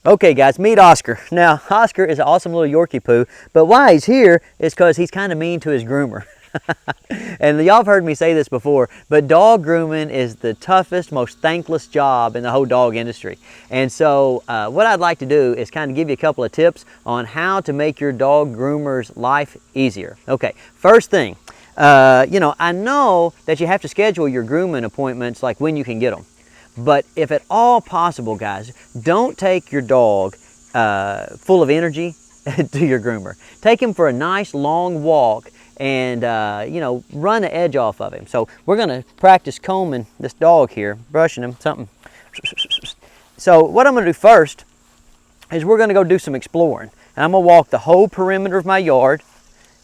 Okay guys, meet Oscar. Now, Oscar is an awesome little Yorkie poo, but why he's here is because he's kind of mean to his groomer. And y'all have heard me say this before, but dog grooming is the toughest, most thankless job in the whole dog industry. And so what I'd like to do is kind of give you a couple of tips on how to make your dog groomer's life easier. Okay, first thing, I know that you have to schedule your grooming appointments like when you can get them. But if at all possible, guys, don't take your dog full of energy to your groomer. Take him for a nice long walk and, run the edge off of him. So we're going to practice combing this dog here, brushing him, something. So what I'm going to do first is we're going to go do some exploring. And I'm going to walk the whole perimeter of my yard.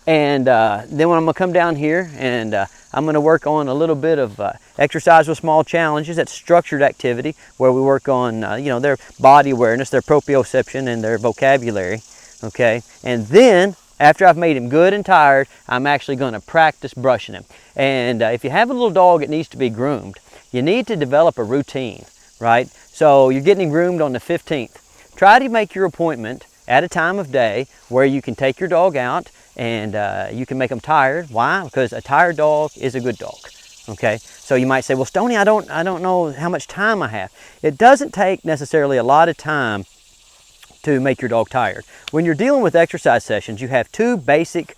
And then when I'm going to come down here and I'm going to work on a little bit of exercise with small challenges. That's structured activity where we work on, their body awareness, their proprioception, and their vocabulary, okay? And then, after I've made him good and tired, I'm actually going to practice brushing him. And if you have a little dog that needs to be groomed, you need to develop a routine, right? So you're getting him groomed on the 15th. Try to make your appointment at a time of day where you can take your dog out and you can make them tired. Why? Because a tired dog is a good dog. Okay, so you might say, well, Stonnie, I don't know how much time I have. It doesn't take necessarily a lot of time to make your dog tired. When you're dealing with exercise sessions, you have two basic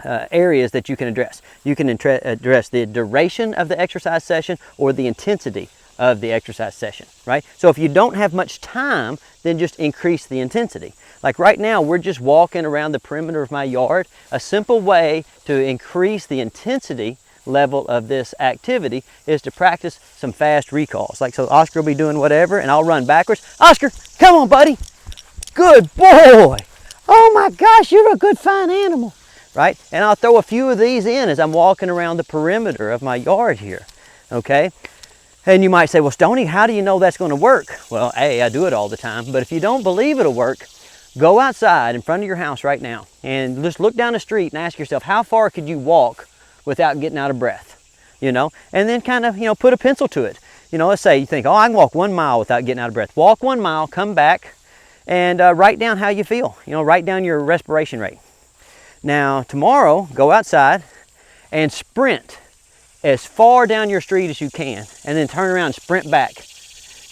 areas that you can address. You can address the duration of the exercise session or the intensity of the exercise session, right? So if you don't have much time, then just increase the intensity. Like right now, we're just walking around the perimeter of my yard. A simple way to increase the intensity level of this activity is to practice some fast recalls. Like, so Oscar will be doing whatever and I'll run backwards. Oscar, come on, buddy. Good boy. Oh my gosh, you're a good, fine animal, right? And I'll throw a few of these in as I'm walking around the perimeter of my yard here, okay? And you might say, well, Stonnie, how do you know that's going to work? Well, A, I do it all the time, but if you don't believe it'll work, go outside in front of your house right now and just look down the street and ask yourself, how far could you walk without getting out of breath? And then kind of, put a pencil to it. Let's say you think, oh, I can walk 1 mile without getting out of breath. Walk 1 mile, come back, and write down how you feel. Write down your respiration rate. Now, tomorrow, go outside and sprint as far down your street as you can, and then turn around and sprint back.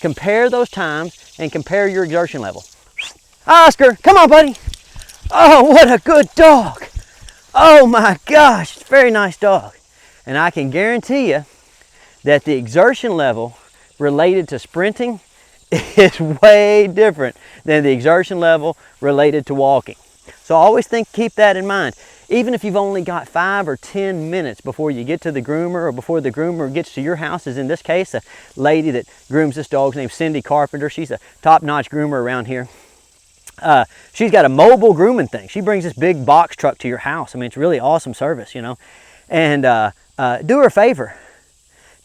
Compare those times and compare your exertion level. Oscar, come on, buddy. Oh, what a good dog. Oh my gosh, it's a very nice dog. And I can guarantee you that the exertion level related to sprinting is way different than the exertion level related to walking. So always keep that in mind. Even if you've only got 5 or 10 minutes before you get to the groomer or before the groomer gets to your house, as in this case, a lady that grooms this dog's named Cindy Carpenter. She's a top-notch groomer around here. She's got a mobile grooming thing. She brings this big box truck to your house. I mean, it's really awesome service, And do her a favor.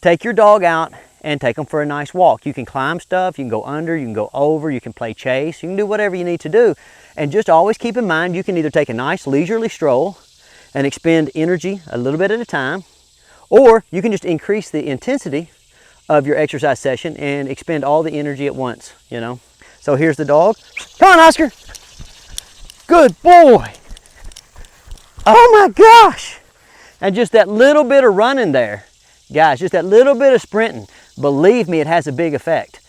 Take your dog out and take them for a nice walk. You can climb stuff, you can go under, you can go over, you can play chase, you can do whatever you need to do. And just always keep in mind, you can either take a nice leisurely stroll and expend energy a little bit at a time, or you can just increase the intensity of your exercise session and expend all the energy at once, So here's the dog. Come on, Oscar. Good boy. Oh my gosh. And just that little bit of running there, guys, just that little bit of sprinting, believe me, it has a big effect.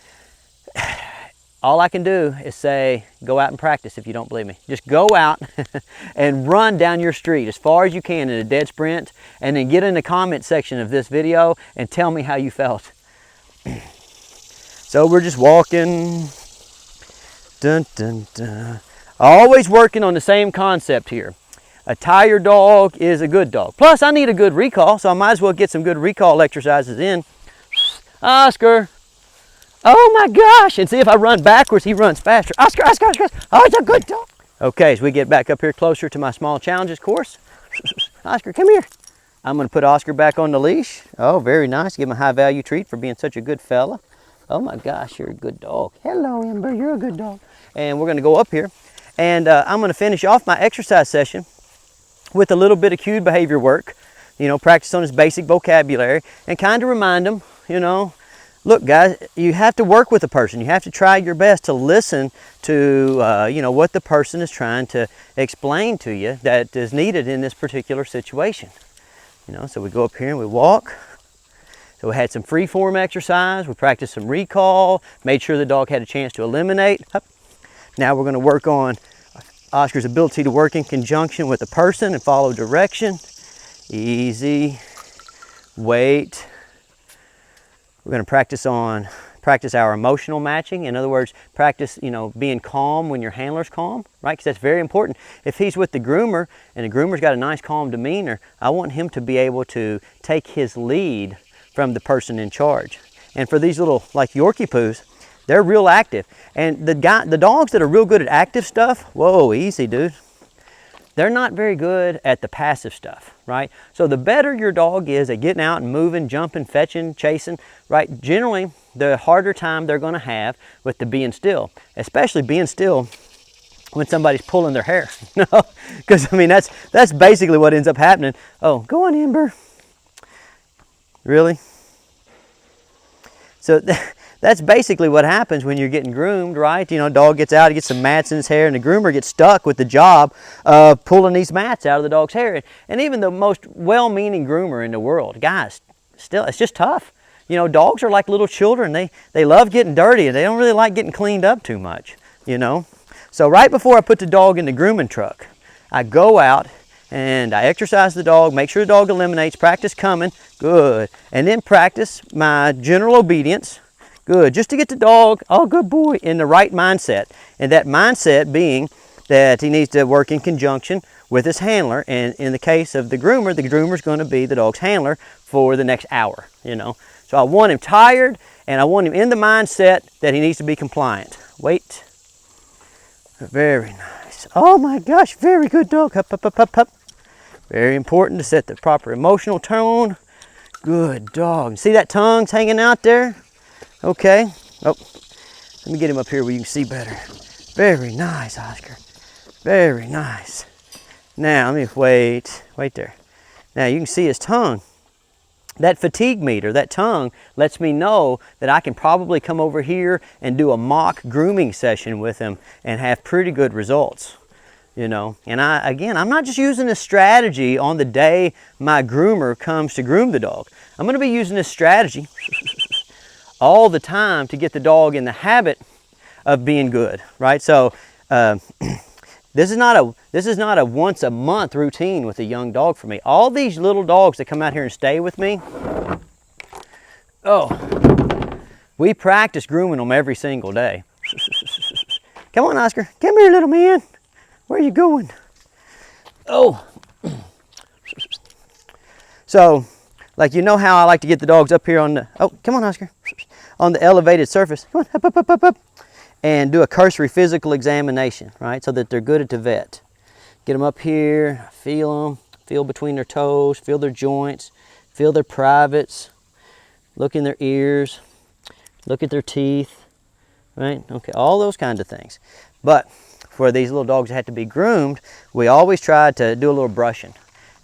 All I can do is say, go out and practice if you don't believe me. Just go out and run down your street as far as you can in a dead sprint, and then get in the comment section of this video and tell me how you felt. So we're just walking. Dun, dun, dun. Always working on the same concept here. A tired dog is a good dog. Plus, I need a good recall, so I might as well get some good recall exercises in. Oscar. Oh my gosh. And see, if I run backwards, he runs faster. Oscar, Oscar, Oscar. Oh, it's a good dog. Okay, as we get back up here closer to my small challenges course. Oscar, come here. I'm going to put Oscar back on the leash. Oh, very nice. Give him a high value treat for being such a good fella. Oh my gosh, you're a good dog. Hello, Ember, you're a good dog. And we're going to go up here. And I'm going to finish off my exercise session with a little bit of cued behavior work. Practice on his basic vocabulary and kind of remind him, look, guys, you have to work with a person. You have to try your best to listen to, you know, what the person is trying to explain to you that is needed in this particular situation. You know, so we go up here and we walk. So we had some free form exercise. We practiced some recall, made sure the dog had a chance to eliminate. Now we're going to work on Oscar's ability to work in conjunction with the person and follow direction. Easy. Wait. We're going to practice our emotional matching. In other words, practice, you know, being calm when your handler's calm, right? Because that's very important. If he's with the groomer and the groomer's got a nice calm demeanor, I want him to be able to take his lead from the person in charge. And for these little, like Yorkie poos, they're real active. And the dogs that are real good at active stuff, whoa, easy, dude. They're not very good at the passive stuff, right? So the better your dog is at getting out and moving, jumping, fetching, chasing, right? Generally, the harder time they're going to have with the being still, especially being still when somebody's pulling their hair, you know? Because, I mean, that's basically what ends up happening. Oh, go on, Ember. Really? So that's basically what happens when you're getting groomed, right? You know, dog gets out, he gets some mats in his hair, and the groomer gets stuck with the job of pulling these mats out of the dog's hair. And even the most well-meaning groomer in the world, guys, still, it's just tough. You know, dogs are like little children. They love getting dirty, and they don't really like getting cleaned up too much, you know? So right before I put the dog in the grooming truck, I go out and I exercise the dog, make sure the dog eliminates, practice coming, good. And then practice my general obedience. Good, just to get the dog, oh good boy, in the right mindset. And that mindset being that he needs to work in conjunction with his handler. And in the case of the groomer's going to be the dog's handler for the next hour, you know. So I want him tired and I want him in the mindset that he needs to be compliant. Wait. Very nice. Oh my gosh, very good dog. Hup, hup, hup, hup, hup. Very important to set the proper emotional tone. Good dog. See that tongue's hanging out there? Okay. Oh, let me get him up here where you can see better. Very nice, Oscar. Very nice. Now, let me wait there. Now, you can see his tongue. That fatigue meter, that tongue, lets me know that I can probably come over here and do a mock grooming session with him and have pretty good results, you know. And I'm not just using this strategy on the day my groomer comes to groom the dog. I'm going to be using this strategy all the time to get the dog in the habit of being good, right? So this is not a once a month routine with a young dog for me. All these little dogs that come out here and stay with me, oh, we practice grooming them every single day. Come on, Oscar. Come here, little man. Where are you going? Oh. So, like, you know how I like to get the dogs up here on the, oh, come on, Oscar, on the elevated surface. Come on, up, up, up, up, up. And do a cursory physical examination, right? So that they're good at the vet. Get them up here, feel them, feel between their toes, feel their joints, feel their privates, look in their ears, look at their teeth, right? Okay, all those kinds of things. But for these little dogs that have to be groomed, we always try to do a little brushing.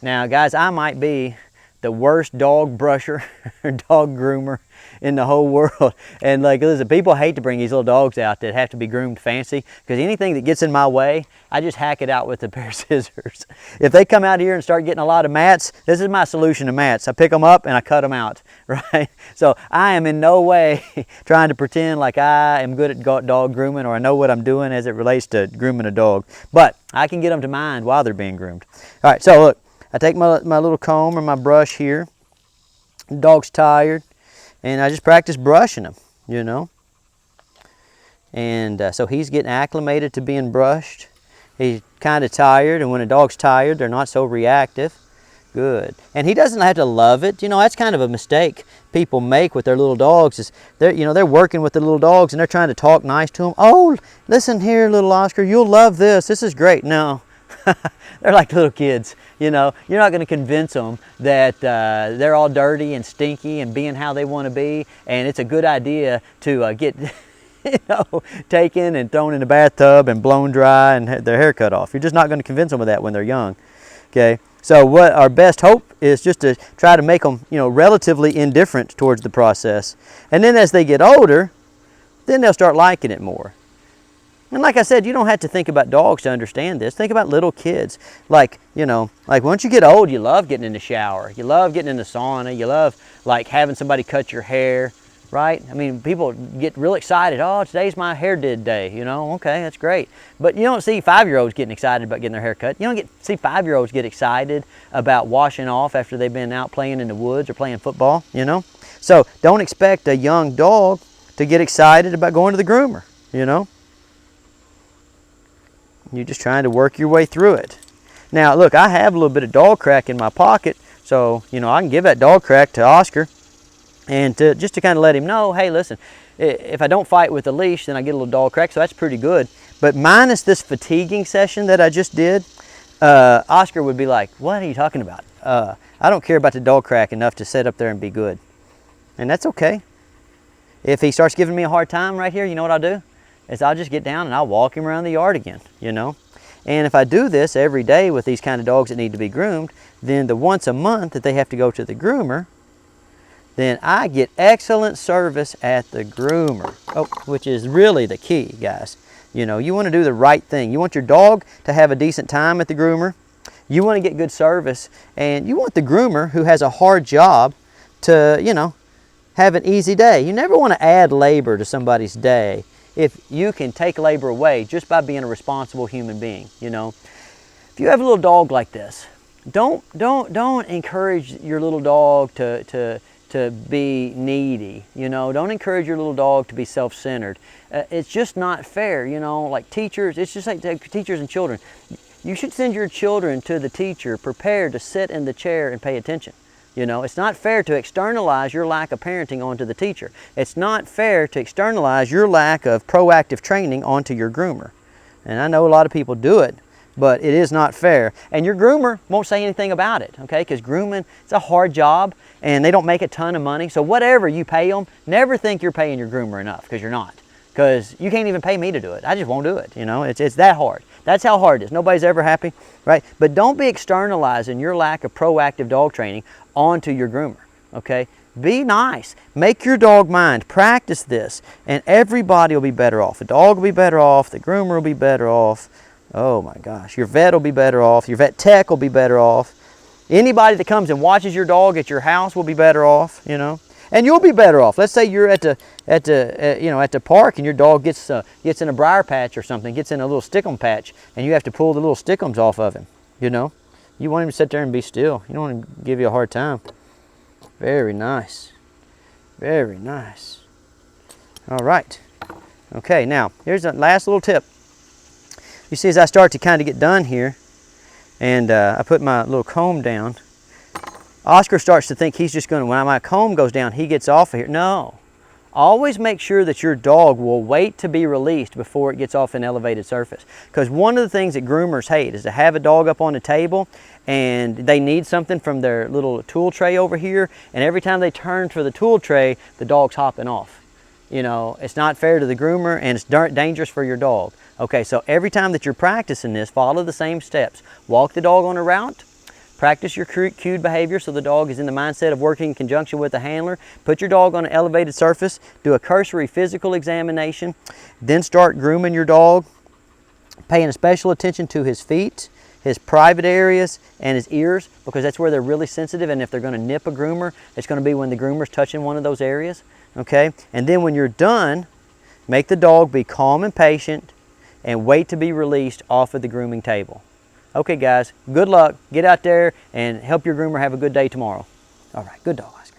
Now, guys, I might be the worst dog brusher or dog groomer in the whole world. And like, listen, people hate to bring these little dogs out that have to be groomed fancy, because anything that gets in my way, I just hack it out with a pair of scissors. If they come out here and start getting a lot of mats, this is my solution to mats. I pick them up and I cut them out, right? So I am in no way trying to pretend like I am good at dog grooming or I know what I'm doing as it relates to grooming a dog. But I can get them to mind while they're being groomed. All right, so look, I take my little comb or my brush here. The dog's tired. And I just practice brushing him, you know. And so he's getting acclimated to being brushed. He's kind of tired, and when a dog's tired, they're not so reactive. Good. And he doesn't have to love it. You know, that's kind of a mistake people make with their little dogs, is they're working with the little dogs and they're trying to talk nice to them. Oh, listen here, little Oscar, you'll love this. This is great. No. They're like little kids, you know. You're not going to convince them that they're all dirty and stinky and being how they want to be, and it's a good idea to get taken and thrown in the bathtub and blown dry and their hair cut off. You're just not going to convince them of that when they're young, okay? So what our best hope is just to try to make them, relatively indifferent towards the process. And then as they get older, then they'll start liking it more. And like I said, you don't have to think about dogs to understand this. Think about little kids. Like once you get old, you love getting in the shower. You love getting in the sauna. You love like having somebody cut your hair, right? I mean, people get real excited. Oh, today's my hair did day, Okay, that's great. But you don't see 5-year-olds getting excited about getting their hair cut. You don't see 5-year-olds get excited about washing off after they've been out playing in the woods or playing football, So don't expect a young dog to get excited about going to the groomer, You're just trying to work your way through it. Now, look, I have a little bit of dog crack in my pocket, so, I can give that dog crack to Oscar and just to kind of let him know, hey, listen, if I don't fight with the leash, then I get a little dog crack, so that's pretty good. But minus this fatiguing session that I just did, Oscar would be like, what are you talking about? I don't care about the dog crack enough to sit up there and be good. And that's okay. If he starts giving me a hard time right here, you know what I'll do? Is I'll just get down and I'll walk him around the yard again, And if I do this every day with these kind of dogs that need to be groomed, then the once a month that they have to go to the groomer, then I get excellent service at the groomer, which is really the key, guys. You want to do the right thing. You want your dog to have a decent time at the groomer. You want to get good service, and you want the groomer who has a hard job to, have an easy day. You never want to add labor to somebody's day if you can take labor away just by being a responsible human being, If you have a little dog like this, don't encourage your little dog to be needy, Don't encourage your little dog to be self-centered. It's just not fair, like teachers, it's just like teachers and children. You should send your children to the teacher prepared to sit in the chair and pay attention. It's not fair to externalize your lack of parenting onto the teacher. It's not fair to externalize your lack of proactive training onto your groomer. And I know a lot of people do it, but it is not fair. And your groomer won't say anything about it, okay? Because grooming, it's a hard job, and they don't make a ton of money. So whatever you pay them, never think you're paying your groomer enough, because you're not. Because you can't even pay me to do it. I just won't do it, It's that hard. That's how hard it is. Nobody's ever happy, right? But don't be externalizing your lack of proactive dog training onto your groomer, okay? Be nice. Make your dog mind. Practice this, and everybody will be better off. The dog will be better off. The groomer will be better off. Oh my gosh. Your vet will be better off. Your vet tech will be better off. Anybody that comes and watches your dog at your house will be better off, And you'll be better off. Let's say you're at the park and your dog gets in a briar patch or something, gets in a little stickum patch, and you have to pull the little stickums off of him. You want him to sit there and be still. You don't want him to give you a hard time. Very nice. Very nice. All right. Okay, now here's the last little tip. You see, as I start to kind of get done here, and I put my little comb down, Oscar starts to think he's just going to, when my comb goes down, he gets off of here. No. Always make sure that your dog will wait to be released before it gets off an elevated surface. Because one of the things that groomers hate is to have a dog up on the table and they need something from their little tool tray over here, and every time they turn for the tool tray, the dog's hopping off. It's not fair to the groomer, and it's dangerous for your dog. Okay, so every time that you're practicing this, follow the same steps. Walk the dog on a route. Practice your cued behavior so the dog is in the mindset of working in conjunction with the handler. Put your dog on an elevated surface. Do a cursory physical examination. Then start grooming your dog, paying special attention to his feet, his private areas, and his ears, because that's where they're really sensitive, and if they're going to nip a groomer, it's going to be when the groomer's touching one of those areas. Okay? And then when you're done, make the dog be calm and patient and wait to be released off of the grooming table. Okay, guys, good luck. Get out there and help your groomer have a good day tomorrow. All right, good dog, Oscar.